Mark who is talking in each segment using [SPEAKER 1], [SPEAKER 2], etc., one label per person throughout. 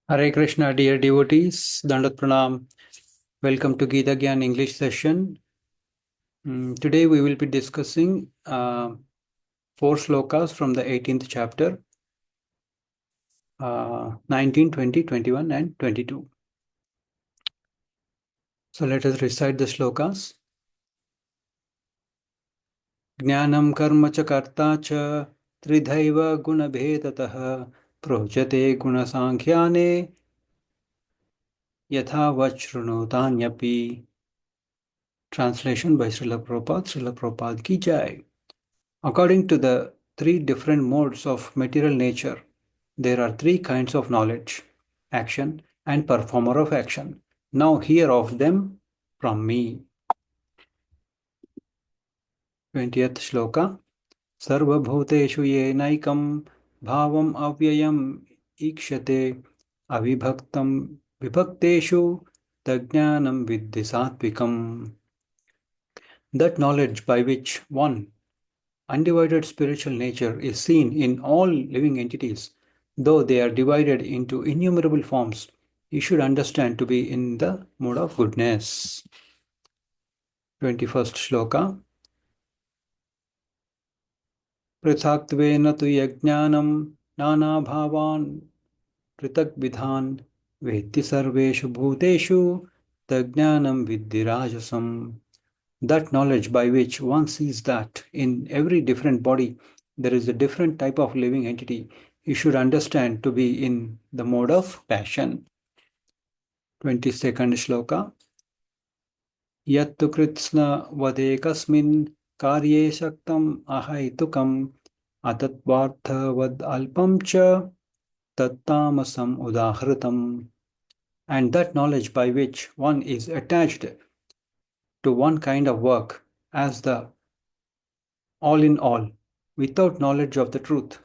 [SPEAKER 1] Hare Krishna, dear devotees, Dandat Pranam. Welcome to Gita Gyan English session. Today we will be discussing 4 slokas from the 18th chapter, 19, 20, 21 and 22. So let us recite the slokas. Jnanam karma cha karta cha tridhaiva guna bhedatah projate guna sankhyane yatha vachrunotanyapi. Translation by Srila Prabhupada. Srila Prabhupada ki jai. According to the 3 different modes of material nature, there are 3 kinds of knowledge, action and performer of action. Now hear of them from me. 20th shloka. Sarva bhuteshu yenaikam bhavam avyayam ikshate avibhaktam vibhakteshu tajnanam viddhi satvikam. That knowledge by which one undivided spiritual nature is seen in all living entities, though they are divided into innumerable forms, you should understand to be in the mode of goodness. 21st shloka. Prithaktvena tu yajnanam nana bhavan pritak vidhan vetti sarveshu bhuteshu tajnanam viddhi rajasam. That knowledge by which one sees that in every different body there is a different type of living entity, you should understand to be in the mode of passion. 22nd shloka. Yattu kritsna vadekasmin karye shaktam ahaitukam atatvartha vad alpam cha tattamasam udahritam. And that knowledge by which one is attached to one kind of work as the all in all, without knowledge of the truth,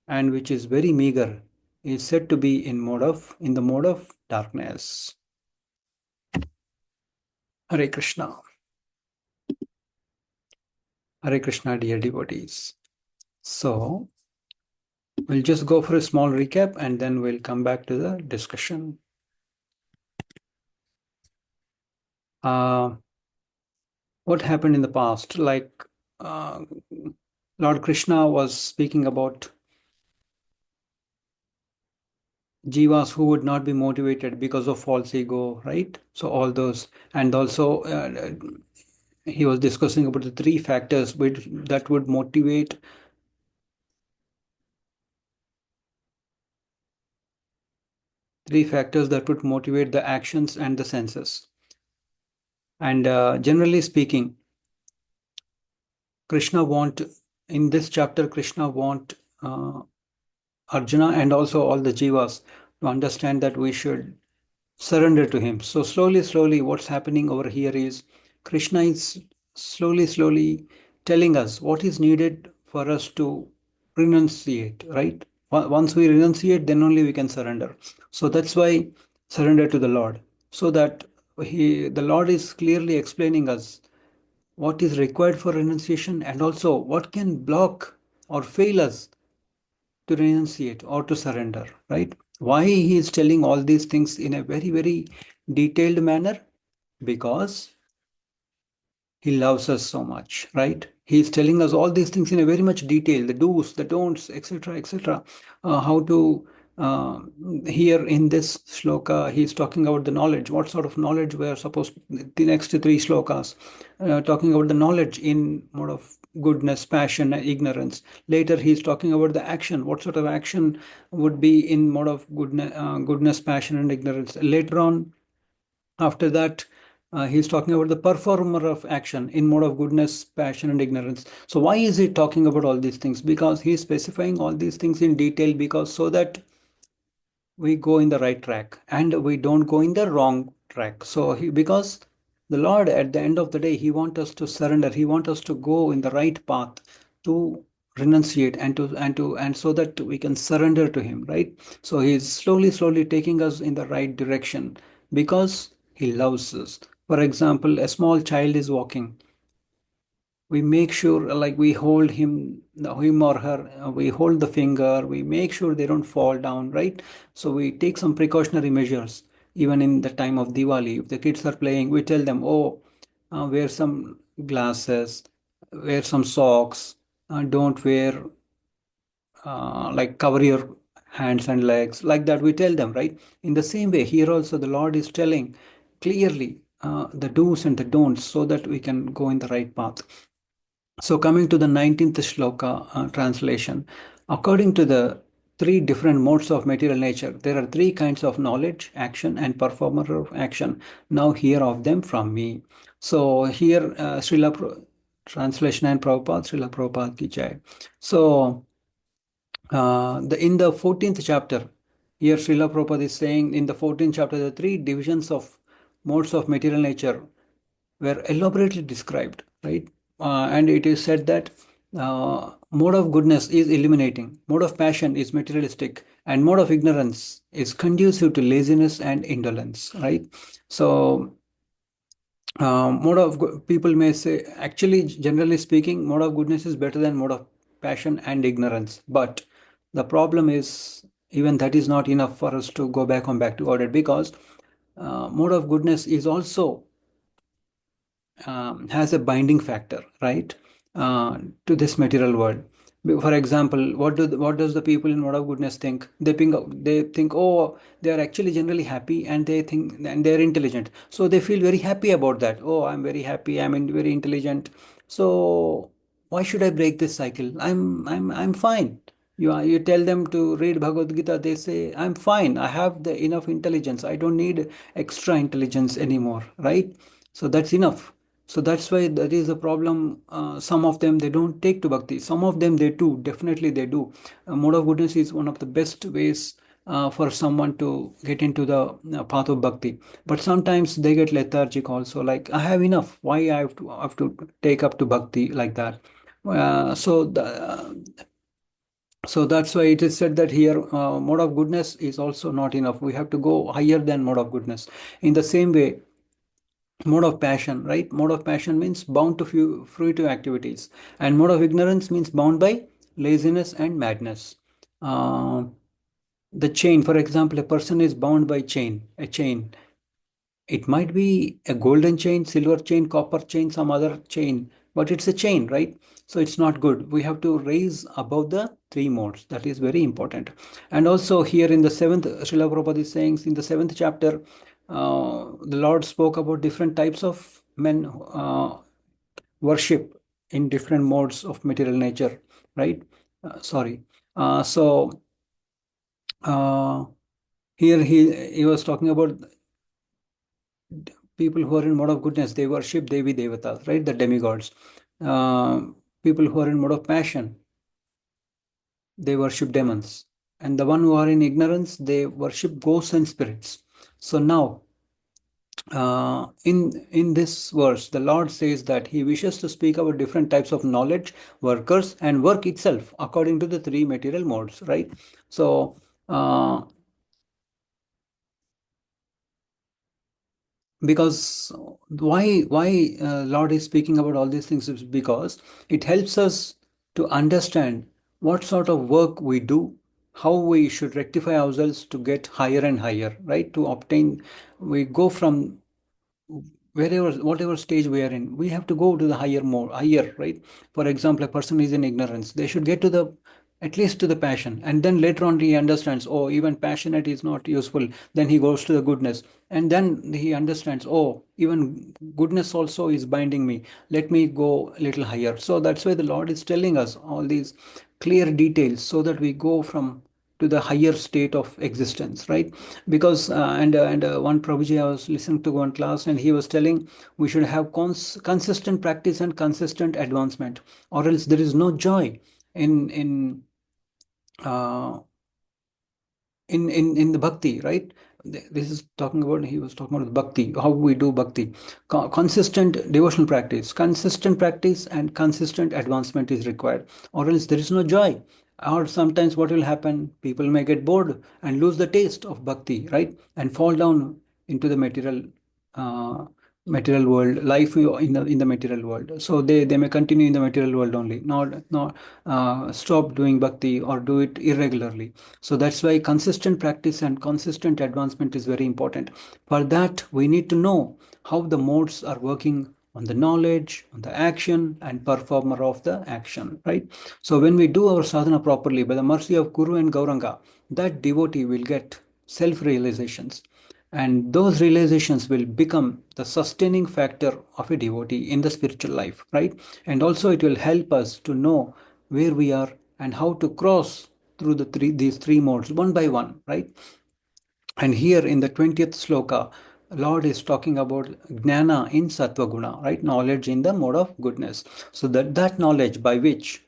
[SPEAKER 1] and which is very meager, is said to be in the mode of darkness. Hare Krishna. Hare Krishna, dear devotees. So, we'll just go for a small recap and then we'll come back to the discussion. What happened in the past? Like Lord Krishna was speaking about jivas who would not be motivated because of false ego, right? So all those, and also he was discussing about the 3 factors that would motivate the actions and the senses. And generally speaking, in this chapter, Krishna want Arjuna and also all the jivas to understand that we should surrender to him. So slowly, what's happening over here is Krishna is slowly telling us what is needed for us to renunciate, right? Once we renunciate, then only we can surrender. So that's why surrender to the Lord. So that the Lord is clearly explaining us what is required for renunciation and also what can block or fail us to renunciate or to surrender, right? Why he is telling all these things in a very, very detailed manner? Because he loves us so much, right? He is telling us all these things in a very much detail, the do's, the don'ts, etc. How to, here in this shloka, he is talking about the knowledge. What sort of knowledge we are supposed, the next 3 slokas, talking about the knowledge in mode of goodness, passion, and ignorance. Later, he is talking about the action. What sort of action would be in mode of goodness, passion, and ignorance. Later on, after that, he's talking about the performer of action in mode of goodness, passion, and ignorance. So why is he talking about all these things? Because he's specifying all these things in detail, because so that we go in the right track and we don't go in the wrong track. So because the Lord, at the end of the day, he wants us to surrender. He wants us to go in the right path, to renunciate and so that we can surrender to him, right? So he's slowly taking us in the right direction because he loves us. For example, a small child is walking. we make sure, like, we hold him or her, we hold the finger, we make sure they don't fall down, right? So we take some precautionary measures. Even in the time of Diwali, if the kids are playing, we tell them, oh, wear some glasses, wear some socks, don't wear, like, cover your hands and legs, like that we tell them, right? In the same way, here also the Lord is telling clearly the do's and the don'ts, so that we can go in the right path. So coming to the 19th shloka translation, according to the three different modes of material nature, there are three kinds of knowledge, action, and performer of action. Now hear of them from me. So here, translation and Prabhupada, Srila Prabhupada ki jai. So in the 14th chapter, here Srila Prabhupada is saying, in the 14th chapter, the three divisions of modes of material nature were elaborately described, right? And it is said that mode of goodness is illuminating, mode of passion is materialistic, and mode of ignorance is conducive to laziness and indolence, right? So people may say, actually, generally speaking, mode of goodness is better than mode of passion and ignorance. But the problem is, even that is not enough for us to go back to order, because mode of goodness is also has a binding factor, right, to this material world. For example, what does the people in mode of goodness think? They think, oh, they are actually generally happy, and they think, and they are intelligent, so they feel very happy about that. Oh, I'm very happy. Very intelligent. So why should I break this cycle? I'm fine. You tell them to read Bhagavad Gita, they say, I'm fine. I have the enough intelligence. I don't need extra intelligence anymore, right? So that's enough. So that's why that is the problem. Some of them, they don't take to bhakti. Some of them, they do. Definitely they do. Mode of goodness is one of the best ways for someone to get into the path of bhakti. But sometimes they get lethargic also. Like, I have enough. Why I have to take up to bhakti like that? So that's why it is said that here, mode of goodness is also not enough. We have to go higher than mode of goodness. In the same way, mode of passion, right? Mode of passion means bound to fruitive activities, and mode of ignorance means bound by laziness and madness. Uh, the chain, for example, a person is bound by a chain. It might be a golden chain, silver chain, copper chain, some other chain, but it's a chain, right? So it's not good. We have to raise above the three modes. That is very important. And also here in the seventh, Srila Prabhupada is saying, in the seventh chapter, the Lord spoke about different types of men worship in different modes of material nature, right? Sorry. So uh, here he was talking about people who are in mode of goodness, they worship Devi Devatas, right? The demigods. Uh, People who are in mode of passion, they worship demons. And the one who are in ignorance, they worship ghosts and spirits. So now, in this verse, the Lord says that He wishes to speak about different types of knowledge, workers, and work itself according to the three material modes, right? So because why Lord is speaking about all these things is because it helps us to understand what sort of work we do, how we should rectify ourselves to get higher and higher, right? To obtain, we go from wherever, whatever stage we are in, we have to go to the higher, right? For example, a person is in ignorance, they should get to the, at least to the passion, and then later on he understands, oh, even passionate is not useful. Then he goes to the goodness, and then he understands, oh, even goodness also is binding me, let me go a little higher. So that's why the Lord is telling us all these clear details, so that we go from to the higher state of existence, right? Because one Prabhuji, I was listening to one class, and he was telling we should have consistent practice and consistent advancement, or else there is no joy in uh, in the bhakti, right? This is talking about, he was talking about bhakti, how we do bhakti. Consistent devotional practice, consistent practice, and consistent advancement is required, or else there is no joy. Or sometimes what will happen, people may get bored and lose the taste of bhakti, right? And fall down into the material uh, material world, life in the material world. So they may continue in the material world only, not stop doing bhakti or do it irregularly. So that's why consistent practice and consistent advancement is very important. For that, we need to know how the modes are working on the knowledge, on the action, and performer of the action, right? So when we do our sadhana properly, by the mercy of Guru and Gauranga, that devotee will get self-realizations, and those realizations will become the sustaining factor of a devotee in the spiritual life, right? And also it will help us to know where we are and how to cross through these three modes one by one, right? And here in the 20th sloka, Lord is talking about jnana in sattva guna, right? Knowledge in the mode of goodness. So that knowledge by which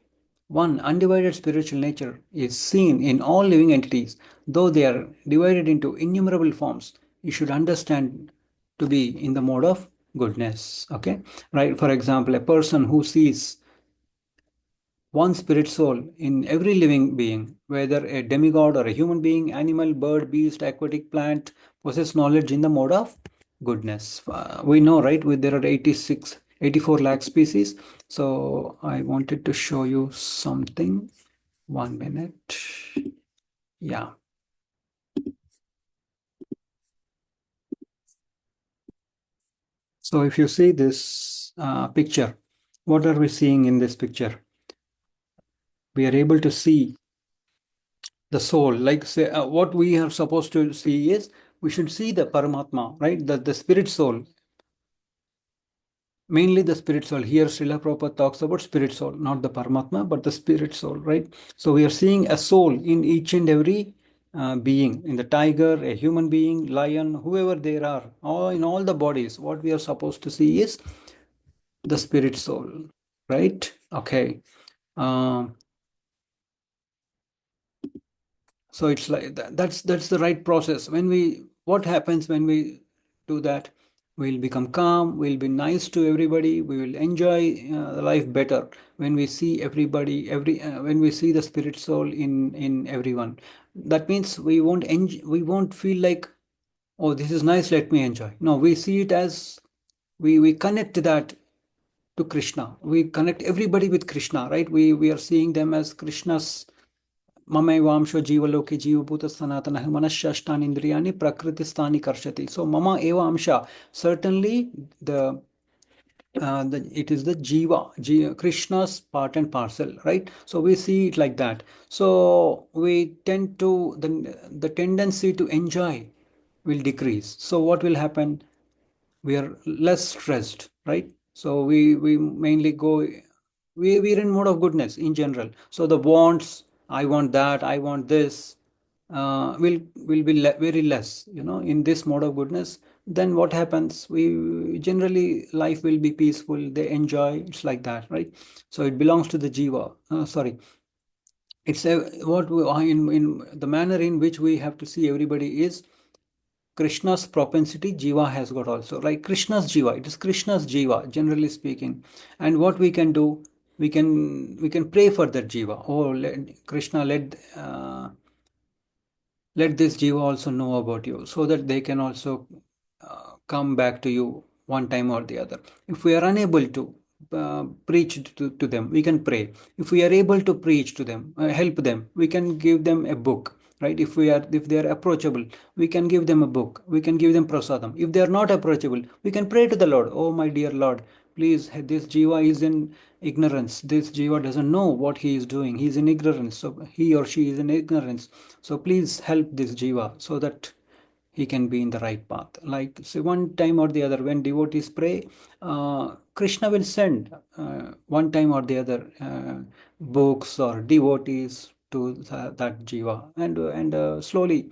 [SPEAKER 1] one undivided spiritual nature is seen in all living entities, though they are divided into innumerable forms, you should understand to be in the mode of goodness. Okay, right? For example, a person who sees one spirit soul in every living being, whether a demigod or a human being, animal, bird, beast, aquatic, plant, possess knowledge in the mode of goodness. We know, right? There are 84 lakh species. So I wanted to show you something. 1 minute. Yeah. So if you see this picture, what are we seeing in this picture? We are able to see the soul, like say what we are supposed to see is we should see the Paramatma, right? The spirit soul, mainly the spirit soul. Here Srila Prabhupada talks about spirit soul, not the Paramatma, but the spirit soul, right? So we are seeing a soul in each and every being, in the tiger, a human being, lion, whoever there are, or in all the bodies. What we are supposed to see is the spirit soul, right? Okay. Um, so it's like that's the right process. When we what happens when we do that, we'll become calm, we'll be nice to everybody, we will enjoy life better when we see everybody, when we see the spirit soul in everyone. That means we won't feel like, oh, this is nice, let me enjoy. No, we see it as we connect that to Krishna. We connect everybody with Krishna, right? We are seeing them as Krishna's Mama Jivaloke Jivabhuta Sanatana Manashashtan Indriyani Prakritistani Karshati. So Mama Eva Amsha, certainly it is the Krishna's part and parcel, right? So we see it like that. So we tend to the tendency to enjoy will decrease. So what will happen? We are less stressed, right? So we mainly go, we're in mode of goodness in general. So the wants, I want that, I want this, will be very less, in this mode of goodness. Then what happens? We generally life will be peaceful. They enjoy. It's like that, right? So it belongs to the jiva. Sorry, it's a, what we, in the manner in which we have to see everybody is Krishna's propensity Jiva has got also. Like Krishna's Jiva, it is Krishna's Jiva, generally speaking. And what we can do, we can pray for that Jiva. Oh, Krishna, let this jiva also know about you, so that they can also come back to you one time or the other. If we are unable to preach to them, we can pray. If we are able to preach to them, help them, we can give them a book, right? If they are approachable, we can give them a book, we can give them prasadam. If they are not approachable, we can pray to the Lord. Oh my dear Lord, please, this jiva is in ignorance. This jiva doesn't know what he is doing. He is in ignorance. So he or she is in ignorance. So please help this jiva so that he can be in the right path. Like, so one time or the other, when devotees pray, Krishna will send one time or the other books or devotees to that jiva, and slowly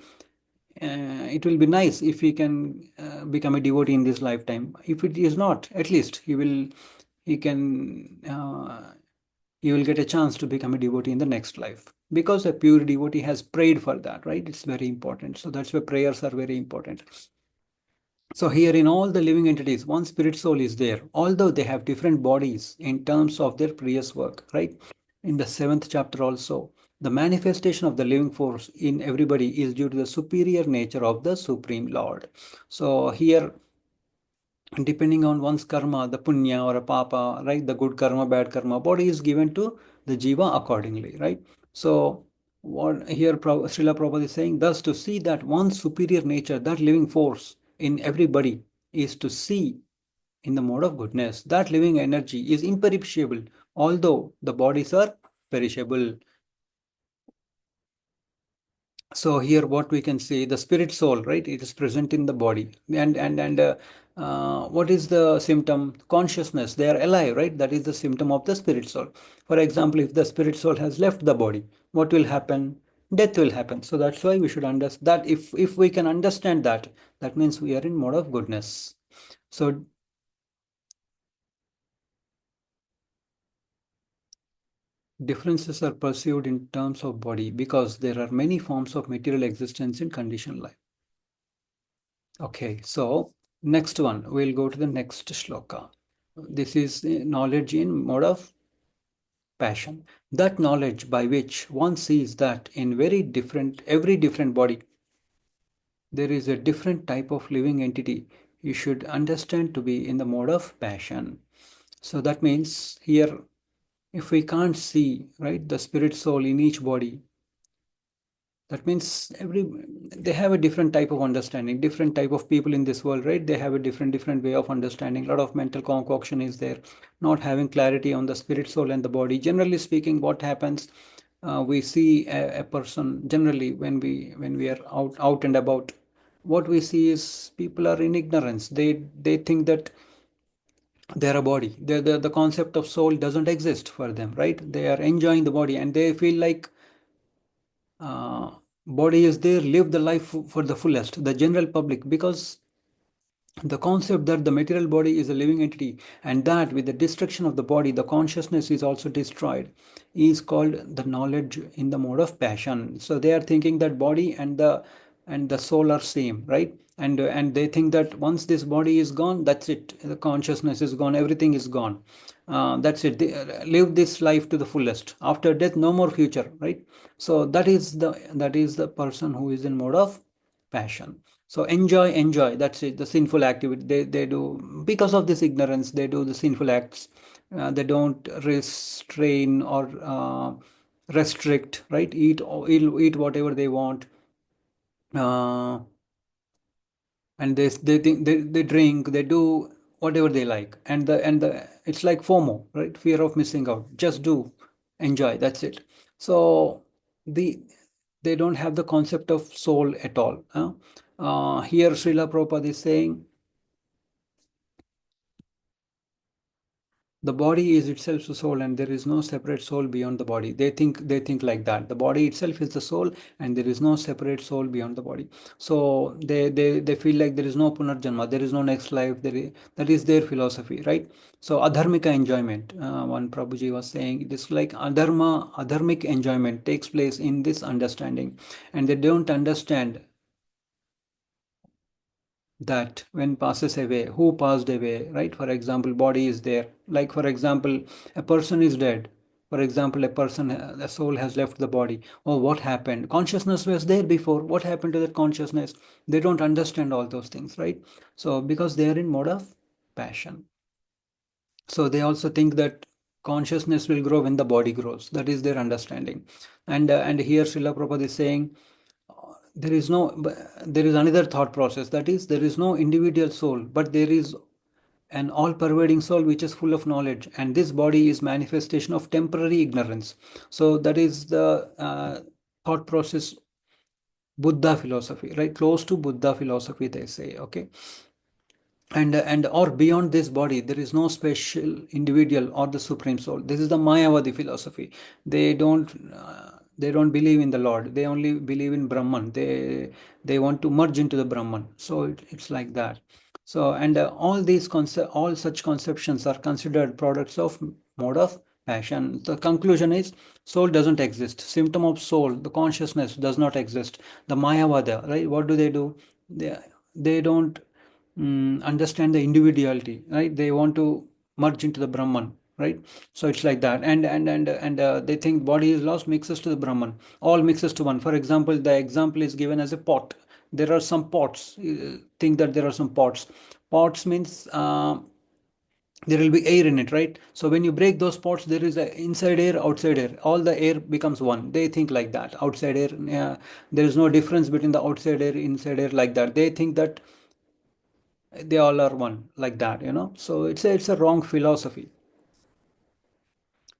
[SPEAKER 1] it will be nice if he can become a devotee in this lifetime. If it is not, at least he can you will get a chance to become a devotee in the next life, because a pure devotee has prayed for that, right? It's very important. So that's why prayers are very important. So here in all the living entities, one spirit soul is there, although they have different bodies in terms of their previous work, right? In the 7th chapter also, the manifestation of the living force in everybody is due to the superior nature of the Supreme Lord. So here depending on one's karma, the punya or a papa, right? The good karma, bad karma, body is given to the jiva accordingly, right? So what here Srila Prabhupada is saying, thus to see that one superior nature, that living force in everybody is to see in the mode of goodness. That living energy is imperishable, although the bodies are perishable. So here what we can see, the spirit soul, right? It is present in the body. And what is the symptom? Consciousness. They are alive, right? That is the symptom of the spirit soul. For example, if the spirit soul has left the body, what will happen? Death will happen. So that's why we should understand that if we can understand that, that means we are in mode of goodness. So differences are perceived in terms of body because there are many forms of material existence in conditioned life. Okay, so next one, we'll go to the next shloka. This is knowledge in mode of passion. That knowledge by which one sees that in every different body, there is a different type of living entity you should understand to be in the mode of passion. So that means here, if we can't see, right, the spirit soul in each body, that means they have a different type of understanding, different type of people in this world, right? They have a different way of understanding. A lot of mental concoction is there, not having clarity on the spirit, soul, and the body. Generally speaking, what happens? We see a person generally when we are out and about. What we see is people are in ignorance. They think that they're a body. The concept of soul doesn't exist for them, right? They are enjoying the body and they feel like uh, body is there, live the life for the fullest, the general public, because the concept that the material body is a living entity and that with the destruction of the body the consciousness is also destroyed is called the knowledge in the mode of passion. So they are thinking that body and the soul are same, right? And they think that once this body is gone, that's it, the consciousness is gone, everything is gone, that's it, they, live this life to the fullest, after death no more future, right? So that is the person who is in mode of passion. So enjoy, that's it, the sinful activity they do. Because of this ignorance they do the sinful acts. They don't restrain or restrict, right? Eat whatever they want. uh, and they think they drink, they do whatever they like, and the it's like FOMO, right? Fear of missing out. Just do, enjoy, that's it. So the they don't have the concept of soul at all, huh? Here Srila Prabhupada is saying the body is itself the soul and there is no separate soul beyond the body. They think like that the body itself is the soul and there is no separate soul beyond the body. So they feel like there is no punarjanma, there is no next life. That is their philosophy, right? So adharmika enjoyment, one Prabhuji was saying, it is like adharmic enjoyment takes place in this understanding, and they don't understand that when passes away, who passed away, right? For example, body is there. Like for example, a person is dead. For example, a soul has left the body. Oh, what happened? Consciousness was there before. What happened to that consciousness? They don't understand all those things, right? So because they are in mode of passion. So they also think that consciousness will grow when the body grows. That is their understanding. And here Srila Prabhupada is saying there is no there is another thought process, that is there is no individual soul, but there is an all-pervading soul which is full of knowledge, and this body is manifestation of temporary ignorance. So that is the thought process, Buddha philosophy, right? Close to Buddha philosophy, they say. Okay. And or beyond this body there is no special individual or the supreme soul. This is the Mayavadi philosophy. They don't believe in the Lord, they only believe in Brahman. They want to merge into the Brahman. So it's like that. So and all such conceptions are considered products of mode of passion. The conclusion is soul doesn't exist. Symptom of soul, the consciousness does not exist. The Mayavada, right? What do? They don't understand the individuality, right? They want to merge into the Brahman, right? So it's like that. And they think body is lost, mixes to the Brahman, all mixes to one. For example, the example is given as a pot. There are some pots. Think that there are some pots. Pots means there will be air in it, right? So when you break those pots, there is a inside air, outside air. All the air becomes one. They think like that. Outside air, there is no difference between the outside air, inside air, like that. They think that they all are one, like that, you know. So it's a wrong philosophy.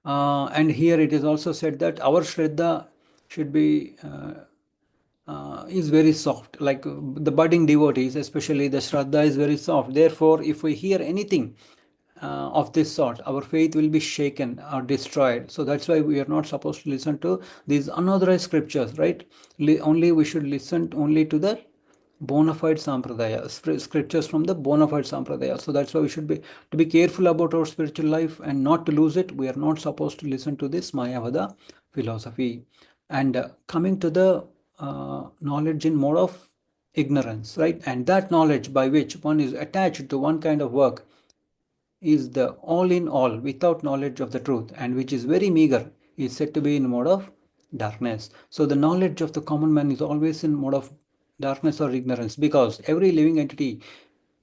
[SPEAKER 1] And here it is also said that our Shraddha should be is very soft. Like the budding devotees, especially the Shraddha is very soft. Therefore, if we hear anything of this sort, our faith will be shaken or destroyed. So that's why we are not supposed to listen to these unauthorized scriptures, right? Only we should listen only to the bona fide sampradaya, scriptures from the bona fide sampradaya. So that's why we should be to be careful about our spiritual life and not to lose it. We are not supposed to listen to this Mayavada philosophy. And coming to the knowledge in mode of ignorance, right? And that knowledge by which one is attached to one kind of work is the all in all without knowledge of the truth, and which is very meager, is said to be in mode of darkness. So the knowledge of the common man is always in mode of darkness or ignorance, because every living entity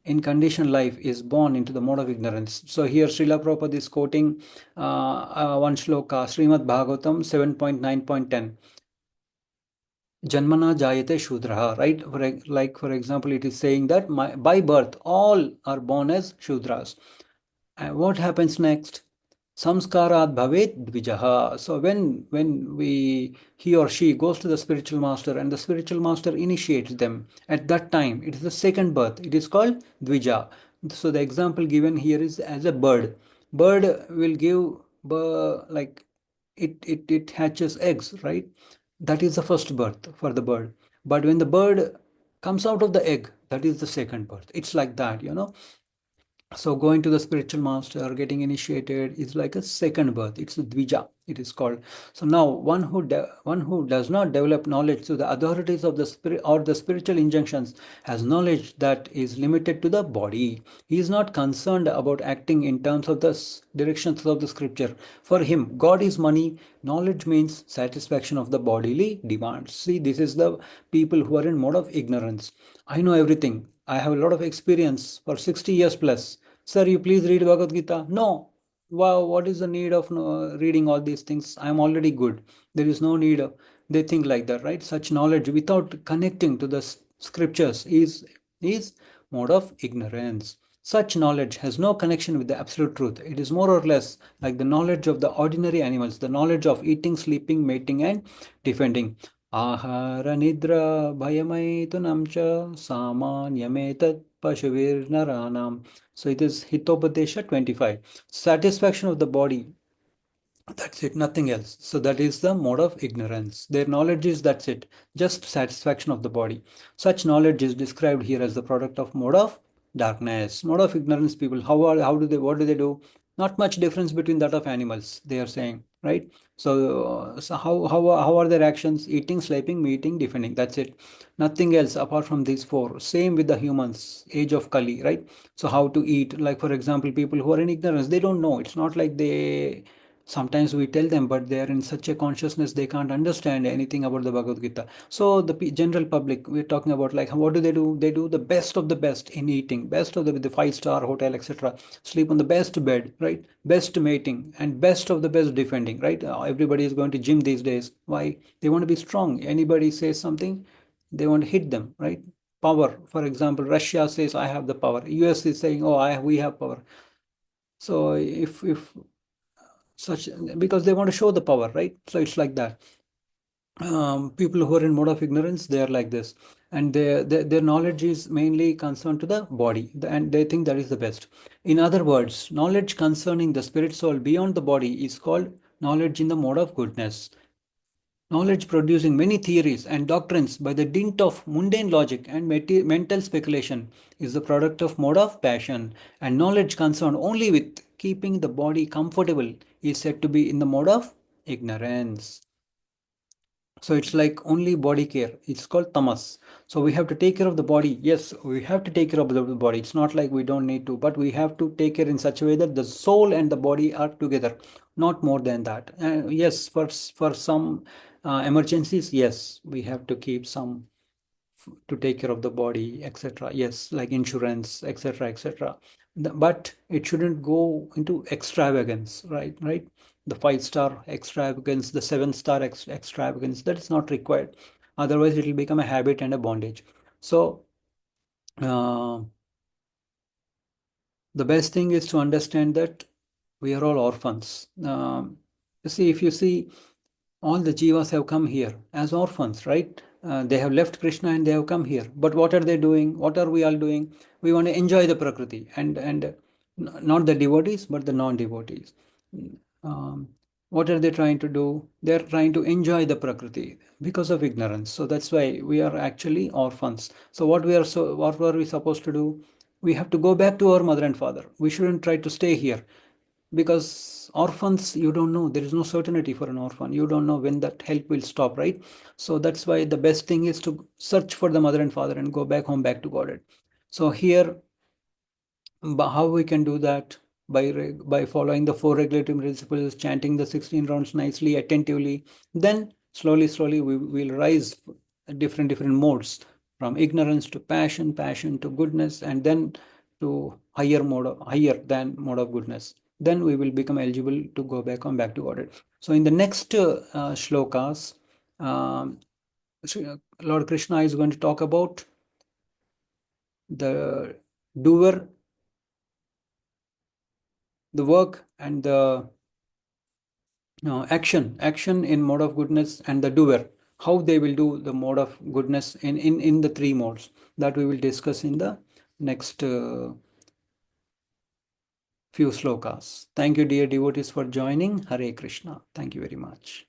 [SPEAKER 1] in conditioned life is born into the mode of ignorance. So here Srila Prabhupada is quoting one shloka, Srimad Bhagavatam 7.9.10. Janmana jayate Shudraha, right? Like for example, it is saying that by birth all are born as Shudras. And what happens next? Samskarat bhavet dvijaha. So when he or she goes to the spiritual master and the spiritual master initiates them, at that time it is the second birth. It is called dvija. So the example given here is as a bird. Bird will give like it hatches eggs, right? That is the first birth for the bird. But when the bird comes out of the egg, that is the second birth. It's like that, you know. So going to the spiritual master, getting initiated is like a second birth. It's a dvija, it is called. So now one who does not develop knowledge to the authorities of the spirit or the spiritual injunctions has knowledge that is limited to the body. He is not concerned about acting in terms of the directions of the scripture. For him, God is money. Knowledge means satisfaction of the bodily demands. See, this is the people who are in mode of ignorance. I know everything. I have a lot of experience for 60 years plus. Sir, you please read Bhagavad Gita. No. Wow, what is the need of reading all these things? I am already good. There is no need of, they think like that, right? Such knowledge without connecting to the scriptures is mode of ignorance. Such knowledge has no connection with the absolute truth. It is more or less like the knowledge of the ordinary animals, the knowledge of eating, sleeping, mating, and defending. Ahara nidra bhayamaitunam cha samanyametat pashuvirnaranam. So it is Hitopadesha 25. Satisfaction of the body, that's it, nothing else. So that is the mode of ignorance. Their knowledge is that's it, just satisfaction of the body. Such knowledge is described here as the product of mode of darkness, mode of ignorance. People, how do they, what do they do? Not much difference between that of animals, they are saying, right? So how are their actions? Eating, sleeping, meeting, defending. That's it. Nothing else apart from these four. Same with the humans, age of Kali, right? So how to eat? Like for example, people who are in ignorance, they don't know. It's not like they. Sometimes we tell them, but they are in such a consciousness they can't understand anything about the Bhagavad Gita. So the general public, we're talking about like what do? They do the best of the best in eating, best of the five-star hotel, etc. Sleep on the best bed, right? Best mating and best of the best defending, right? Everybody is going to gym these days. Why? They want to be strong. Anybody says something, they want to hit them, right? Power. For example, Russia says I have the power. US is saying, oh, we have power. So if such, because they want to show the power, right? So it's like that. People who are in mode of ignorance, they are like this, and their knowledge is mainly concerned to the body, and they think that is the best. In other words, knowledge concerning the spirit soul beyond the body is called knowledge in the mode of goodness. Knowledge producing many theories and doctrines by the dint of mundane logic and mental speculation is the product of mode of passion, and knowledge concerned only with keeping the body comfortable is said to be in the mode of ignorance. So it's like only body care. It's called tamas. So we have to take care of the body. Yes, we have to take care of the body. It's not like we don't need to, but we have to take care in such a way that the soul and the body are together, not more than that. Yes, for some emergencies, yes, we have to keep some to take care of the body, etc. Yes, like insurance, etc., etc. But it shouldn't go into extravagance, right? Right? The 5-star extravagance, the 7-star extravagance, that is not required. Otherwise, it will become a habit and a bondage. So, uh, the best thing is to understand that we are all orphans. You see, if you see, all the jivas have come here as orphans, right? They have left Krishna and they have come here. But what are they doing? What are we all doing? We want to enjoy the Prakriti, and not the devotees, but the non-devotees. Um, what are they trying to do? They're trying to enjoy the Prakriti because of ignorance. So that's why we are actually orphans. So what were we supposed to do? We have to go back to our mother and father. We shouldn't try to stay here, because orphans, you don't know, there is no certainty for an orphan. You don't know when that help will stop, right? So that's why the best thing is to search for the mother and father and go back home, back to Godhead. So here, how we can do that? By following the 4 regulatory principles, chanting the 16 rounds nicely, attentively. Then slowly we will rise different modes, from ignorance to passion, passion to goodness, and then to higher than mode of goodness. Then we will become eligible to go back to Godhead. So in the next shlokas, um, Lord Krishna is going to talk about the doer, the work, and the action in mode of goodness, and the doer, how they will do the mode of goodness in the 3 modes, that we will discuss in the next few slokas. Thank you, dear devotees, for joining. Hare Krishna. Thank you very much.